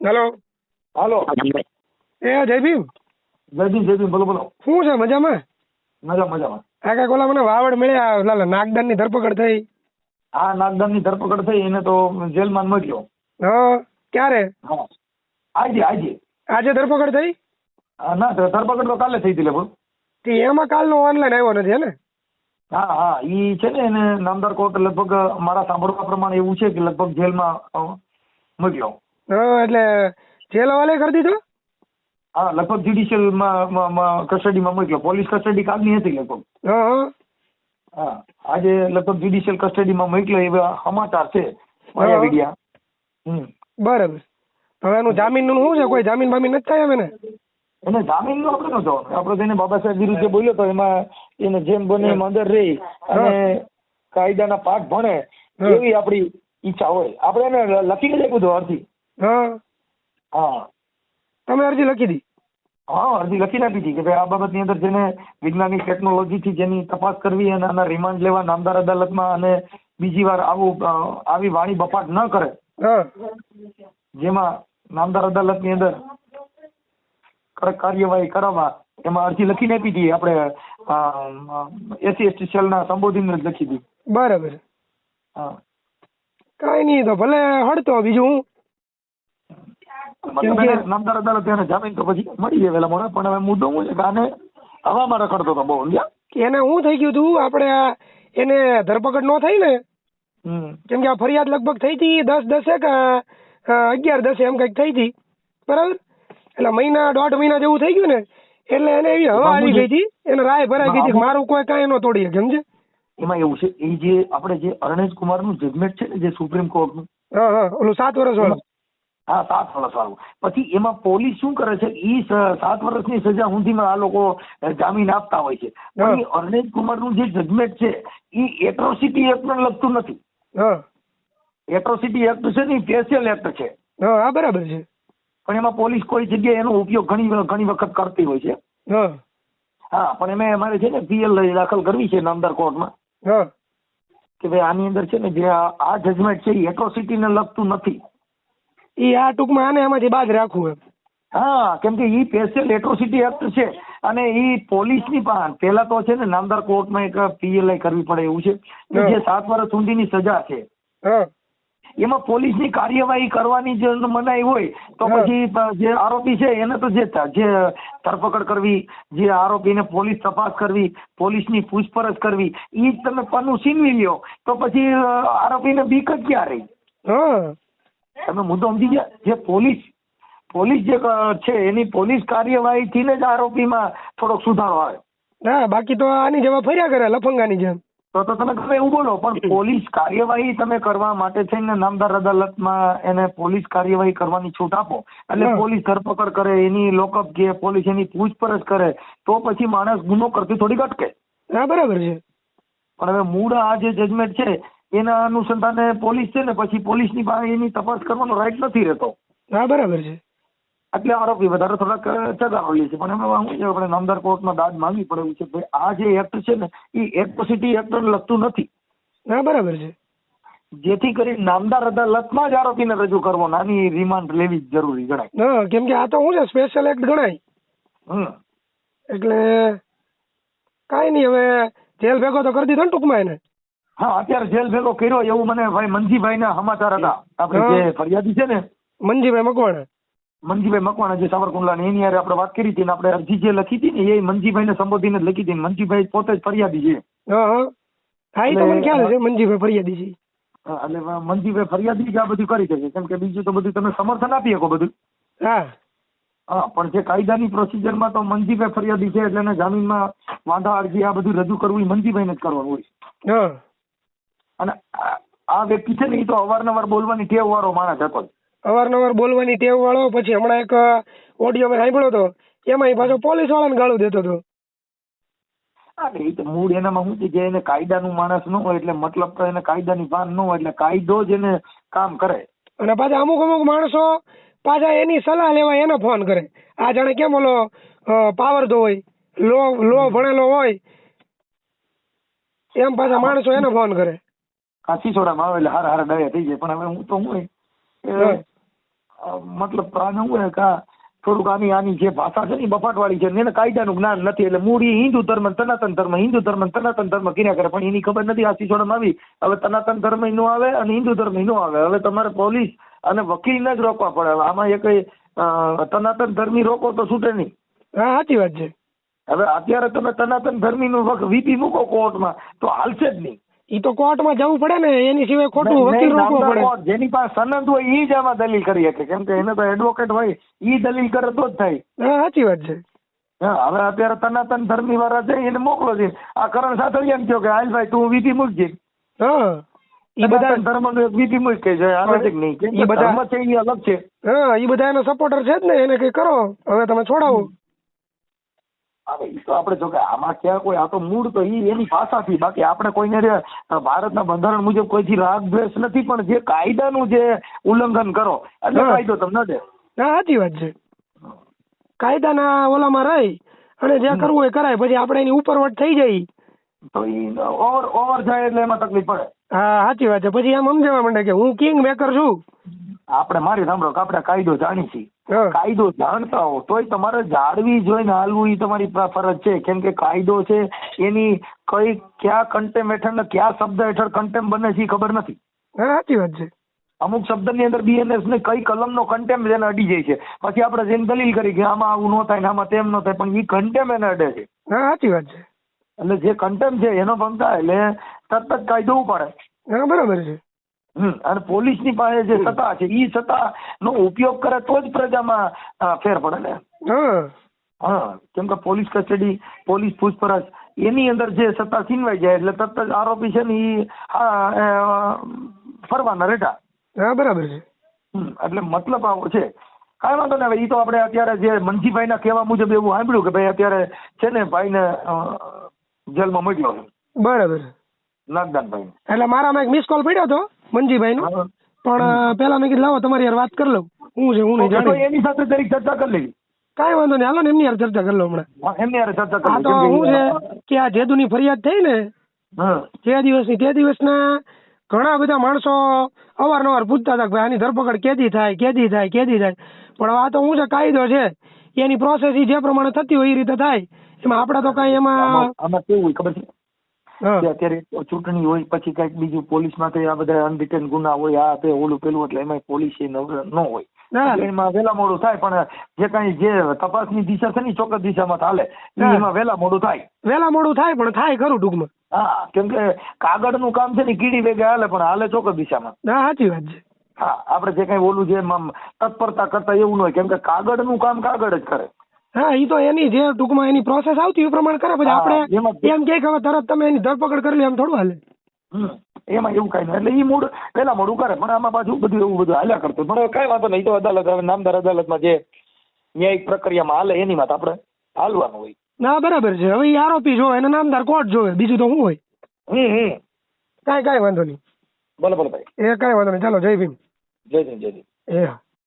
Hello. હાલો. એ જય ભીમ. જયદીપ બોલો બોલો. શું છે મજામાં? મજામાં. આ કાંઈક ઓલા મને વાવડ મળ્યા, લાલા નાગદાનની ધરપકડ થઈ. હા, નાગદાનની ધરપકડ થઈ, એને તો જેલમાં મોકલ્યો. હા, ક્યારે? હા, આજે આજે ધરપકડ થઈ? ના, ધરપકડ તો કાલે થઈ હતી લગભગ. તે એમાં કાલનો ઓનલાઈન આવ્યો નથી હે ને? હા, ઈ છે ને એને નામદાર કોર્ટ લગભગ મારા સાંભળવા પ્રમાણે એવું છે કે લગભગ જેલમાં મોકલ્યો. હા, એટલે જેલ હવાલે કરી દીધો? હા, લગભગ જ્યુડિશિયલ કસ્ટડીમાં મોકલ્યો. પોલીસ કસ્ટડી કાલની હતી લગભગ. હા. હા, આજે લગભગ જ્યુડિશિયલ કસ્ટડીમાં મોકલ્યો એવા સમાચાર છે. માયા વિડિયા. બરાબર. હવે એનું જામીનનું શું છે? કોઈ જામીન બામીન નથી થાય હવે ને? એને જામીન નો આપણે નતો. આપણે તો એને બાબા સાહેબ વિરુદ્ધ જે બોલ્યો તો એમાં એને જેમ બને એમ અંદર રહી અને કાયદાના પાઠ ભણે એવી આપણી ઈચ્છા હોય. આપણે એને લખીને જ આપ્યું હતું અરજી. હા. તમે અરજી લખી દી? હા, અરજી લખીને આપી હતી કે ભાઈ આ બાબતની અંદર જેને વૈજ્ઞાનિક ટેકનોલોજીથી જેની તપાસ કરવી અને આના રિમાન્ડ લેવા નામદાર અદાલતમાં અને બીજી વાર આવી વાણી બફાટ ન કરે, જેમાં નામદાર અદાલતની અંદર કડક કાર્યવાહી કરાવવા એમાં અરજી લખીને આપી હતી. આપણે SC/ST સેલના સંબોધીને જ લખી હતી. બરાબર. હા, કઈ નહીં, તો ભલે હડતો બીજું હું નામદાર અદાલત એને જામીન તો પછી મળી જાય વેલા મોડા. પણ હવે મુદ્દો શું છે કે આને હવામાં રખડતો હતો બહુ. એને શું થઈ ગયું હતું? આપણે એને ધરપકડ ન થઈ ને, કેમ કે આ ફરિયાદ લગભગ થઈ હતી 10/10 કે 11/10 એમ કઈક થઈ હતી, બરાબર? એટલે દોઢ મહિના જેવું થઈ ગયું ને, એટલે એને એવી હવા આવી ગઈ હતી, એને રાય ભરાઈ ગઈ હતી મારું કોઈ કાંઈ ન તોડી શકે, સમજે? એમાં એવું છે, એ જે આપણે જે અરણેજ કુમારનું જજમેન્ટ છે ને, જે સુપ્રીમ કોર્ટનું, ઓલું 7 વર્ષ વાળું. હા, 7 વર્ષ વાળું. પછી એમાં પોલીસ શું કરે છે, ઈ 7 વર્ષની સજા સુધીમાં આ લોકો જામીન આપતા હોય છે. પણ એ અરણેજ કુમારનું જે જજમેન્ટ છે એ એટ્રોસિટી એક્ટને લગતું નથી. એટ્રોસિટી એક્ટ છે ને એ સ્પેશિયલ એક્ટ છે. હા, બરાબર છે. પણ એમાં પોલીસ કોઈ જગ્યાએ એનો ઉપયોગ ઘણી વખત કરતી હોય છે. હા, પણ એમાં અમારે છે ને PL દાખલ કરવી છે નામદાર કોર્ટમાં કે ભાઈ આની અંદર છે ને જે આ જજમેન્ટ છે એ એટ્રોસિટીને લગતું નથી. એ આ ટૂંકમાં આને એમાંથી બાદ રાખવું એમ. હા, કેમ કે ઈ સ્પેશિયલ એટ્રોસિટી એક્ટ છે અને ઈ પોલીસની પણ પહેલા તો છે ને નામદાર કોર્ટમાં એક PLI કરવી પડે એવું છે કે જે 7 વર્ષ સુધીની સજા છે એમાં પોલીસની કાર્યવાહી કરવાની જે મનાઈ હોય તો પછી જે આરોપી છે એને તો જે ધરપકડ કરવી, જે આરોપીને પોલીસ તપાસ કરવી, પોલીસની પૂછપરછ કરવી, ઈ જ તમે પન્નું છીનવી લ્યો તો પછી આરોપીને બીક જ ક્યાં રહી? તમે મુદ્દો સમજી ગયા? જે પોલીસ જે છે એની પોલીસ કાર્યવાહીથી જ આરોપીમાં થોડોક સુધારો આવે. હા, બાકી તો આની જેવા ફર્યા કરે લફંગાની જેમ. તો તમે ગમે એવું બોલો, પણ પોલીસ કાર્યવાહી તમે કરવા માટે થઈને નામદાર અદાલતમાં એને પોલીસ કાર્યવાહી કરવાની છૂટ આપો એટલે પોલીસ ધરપકડ કરે, એની લોકઅપ કે પોલીસ એની પૂછપરછ કરે તો પછી માણસ ગુનો કરતી થોડીક અટકે. હા, બરાબર છે. પણ હવે મૂળ આ જે જજમેન્ટ છે એના અનુસંધાને પોલીસ છે ને પછી પોલીસની પાસે એની તપાસ કરવાનો રાઈટ નથી રહેતો. હા, બરાબર છે. એટલે આરોપી વધારે થોડાક ચગાવ લે છે. પણ એમાં શું છે, આપણે નામદાર કોર્ટમાં દાદ માંગવી પડે એવું છે ભાઈ આ જે એક્ટ છે ને એ એટ્રોસિટી એક્ટને લગતું નથી. હા, બરાબર છે. જેથી કરી નામદાર અદાલતમાં જ આરોપીને રજૂ કરવો, નાની રિમાન્ડ લેવી જરૂરી ગણાય. કેમ કે આ તો શું છે સ્પેશિયલ એક્ટ ગણાય. એટલે કાંઈ નહીં, હવે જેલ ભેગો તો કરી દીધો ને ટૂંકમાં એને. હા, અત્યારે જેલ ભેગો કર્યો એવું મને ભાઈ મનજીભાઈના સમાચાર હતા. આપણે જે ફરિયાદી છે ને મનજીભાઈ મકવાણા જે સાવરકુંડલાની એની હારે આપણે વાત કરી હતી ને આપણે અરજી જે લખી હતી ને એ મનજીભાઈને સંબોધીને જ લખી હતી. મનજીભાઈ પોતે જ ફરિયાદી છે. હા, એ તો મને ખ્યાલ છે મનજીભાઈ ફરિયાદી છે. એટલે મનજીભાઈ ફરિયાદી જ આ બધું કરી શકે, કેમ કે બીજું તો બધું તમે સમર્થન આપી શકો બધું. હા, પણ જે કાયદાની પ્રોસિજરમાં તો મનજીભાઈ ફરિયાદી છે એટલે એને જામીનમાં વાંધા અરજી આ બધું રજૂ કરવું એ મનજીભાઈને જ કરવાનું હોય. અને આ વ્યક્તિ છે ને એ તો અવારનવાર બોલવાની ટેવ વાળો માણસ હતો. અવારનવાર બોલવાની ટેવ વાળો. પછી હમણાં એક ઓડિયો મેં સાંભળ્યો હતો, એમાં પાછો પોલીસ વાળાને ગાળું દેતો હતો. હા, એ તો મૂળ એનામાં શું છે કે એને કાયદાનું માણસ ન હોય એટલે મતલબ તો એને કાયદાની ભાન ન હોય એટલે કાયદો જ એને કામ કરે. અને પાછા અમુક માણસો પાછા એની સલાહ લેવા એને ફોન કરે. આ જાણે કેમ ઓલો પાવરધો હોય, લો ભણેલો હોય એમ પાછા માણસો એને ફોન કરે. કાચી સોડામાં આવે એટલે હારા ડાયા થઈ જાય. પણ હવે હું તો હું મતલબ આને શું હોય કે થોડુંક આની જે ભાષા છે ને બફાટવાળી છે ને એને કાયદાનું જ્ઞાન નથી. એટલે મૂળ હિન્દુ ધર્મ સનાતન ધર્મ હિન્દુ ધર્મ સનાતન ધર્મ કર્યા કરે, પણ એની ખબર નથી આ સિસોડામાં આવી. હવે સનાતન ધર્મ નો આવે અને હિન્દુ ધર્મ નો આવે. હવે તમારે પોલીસ અને વકીલને જ રોકવા પડે. હવે આમાં એક સનાતન ધર્મી રોકો તો છૂટે નહીં. હા સાચી વાત છે. હવે અત્યારે તમે સનાતન ધર્મી નું વીપી મૂકો કોર્ટમાં તો હાલશે જ નહીં. ઈ તો કોર્ટમાં જવું પડે ને, એની સિવાય ખોટું વકીલ રોકવો પડે. જેની પાસે સનદ હોય ઈ જ આમાં દલીલ કરી શકે, કેમ કે એને તો એડવોકેટ હોય, ઈ દલીલ કરે તો જ થાય. હા સાચી વાત છે. હા હવે અત્યારે સનાતન ધર્મી વાળા છે એને મોકલો છે. આ કરણ સાથળિયા એમ કહ્યો કે હાલ ભાઈ તું વીપી મૂકજે. હા ઈ બધા ધર્મ નું એક વીપી મૂક કે છે આવે છે કે નહીં, કેમ કે ધર્મ છે ઈ અલગ છે. હા ઈ બધા એનો સપોર્ટર છે જ ને, એને કઈ કરો હવે તમે છોડાવો. હવે ઈ તો આપણે જો કે આમાં ક્યાં કોઈ આ તો મૂળ તો એની ભાષાથી, બાકી આપણે કોઈને ભારતના બંધારણ મુજબ કોઈથી રાગ દ્વેષ નથી, પણ જે કાયદાનું જે ઉલ્લંઘન કરો એટલે કાયદો તમને દે. હા સાચી વાત છે. કાયદાના ઓલામાં રહી અને જે કરવું એ કરાય, પછી આપણે એની ઉપરવટ થઈ જાય તો ઈ ઓવર જાય એટલે એમાં તકલીફ પડે. હા સાચી વાત છે. પછી એમ સમજવા માંડે કે હું કિંગ મેકર છું. આપણે મારી સાંભળો કે આપણે કાયદો જાણી છીએ, કાયદો જાણતા હો તોય તમારે જાળવી જોઈને હાલવું એ તમારી ફરજ છે. કેમ કે કાયદો છે એની કઈ ક્યાં કન્ટેમ હેઠળ ને કયા શબ્દ હેઠળ કન્ટેમ બને છે ખબર નથી. હા સાચી વાત છે. અમુક શબ્દની અંદર બીએનએસ ને કઈ કલમનો કન્ટેમ એને અડી જાય છે, પછી આપણે જેને દલીલ કરી કે આમાં આવું ન થાય ને આમાં તેમ ન થાય, પણ એ કન્ટેમ એને અડે છે. હા સાચી વાત છે. એટલે જે કન્ટેમ છે એનો ભંગ થાય એટલે તરત જ કાયદો ઉપાડે. હા બરાબર છે. અને પોલીસની પાસે જે સત્તા છે એ સત્તા નો ઉપયોગ કરે તો જ પ્રજામાં ફેર પડે ને. હા કેમ કે પોલીસ કસ્ટડી, પોલીસ પૂછપરછ એની અંદર જે સત્તા છીનવાઈ જાય એટલે તરત જ આરોપી છે ને એ ફરવાના રેટા. હા બરાબર છે. એટલે મતલબ આવો છે. કાંઈ વાંધો ને. હવે એ તો આપણે અત્યારે જે મનજીભાઈના કહેવા મુજબ એવું સાંભળ્યું કે ભાઈ અત્યારે છે ને ભાઈને જેલમાં મોકલ્યો છે. બરાબર. નાગદાનભાઈ એટલે મારામાં એક મિસ કોલ પડ્યો હતો મનજીભાઈ નો, પણ પેલા મેં કીધું લાવો તમારી યાર વાત કરી લઉં હું છે હું નહીં જાણી. એની સાથે દરેક ચર્ચા કરી લેવી. કાંઈ વાંધો નહીં, હાલો ને એમની યાર ચર્ચા કરી લો હમણાં. એમની યાર ચર્ચા કરી. આ તો શું છે કે આ જેદુની ફરિયાદ થઈ ને તે દિવસની, તે દિવસના ઘણા બધા માણસો અવારનવાર પૂછતા હતા કે ભાઈ આની ધરપકડ કેદી થાય કેદી થાય કેદી થાય. પણ આ તો શું છે કાયદો છે એની પ્રોસેસ જે પ્રમાણે થતી હોય એ રીતે થાય. એમાં આપણે તો કઈ એમાં કેવું હોય ખબર છે કે અત્યારે ચૂંટણી હોય પછી કઈક બીજું પોલીસ માટે આ બધા અનડિટેન ગુના હોય આ તે ઓલું પેલું, એટલે એમાં પોલીસ ન હોય એમાં વેલા મોડું થાય. પણ જે કઈ જે તપાસની દિશા છે ને ચોક્કસ દિશામાં ચાલે એમાં વેલા મોડું થાય. વેલા મોડું થાય પણ થાય ખરું ટૂંકમાં. હા કેમ કે કાગળનું કામ છે ને કીડી વેગે હાલે પણ હાલે ચોક્કસ દિશામાં. હા સાચી વાત છે. હા આપણે જે કઈ ઓલું જે તત્પરતા કરતા એવું ન હોય, કેમ કે કાગળનું કામ કાગળ જ કરે. હા એ તો એની જે ટૂંકમાં એની પ્રોસેસ આવતી એ પ્રમાણે કરે. પછી આપણે એમ કે હવે તરત તમે એની ધરપકડ કરી લે એમ થોડું હાલે. એમાં એવું કઈ નહીં. એટલે એ મૂળ પેલા મોડું કરે પણ આમાં પાછું બધું એવું બધું હાલ્યા કરતું. પણ કઈ વાંધો નહીં, તો અદાલત હવે નામદાર અદાલતમાં જે ન્યાયિક પ્રક્રિયામાં હાલે એની વાત આપણે હાલવાનું હોય. ના બરાબર છે. હવે એ આરોપી જોવે એને નામદાર કોર્ટ જોવે, બીજું તો શું હોય. કાંઈ વાંધો નહીં. ભલે ભલે ભાઈ. એ કાંઈ વાંધો નહીં. ચાલો જય ભીમ. જય ભીમ. જય ભીમ. એ હા.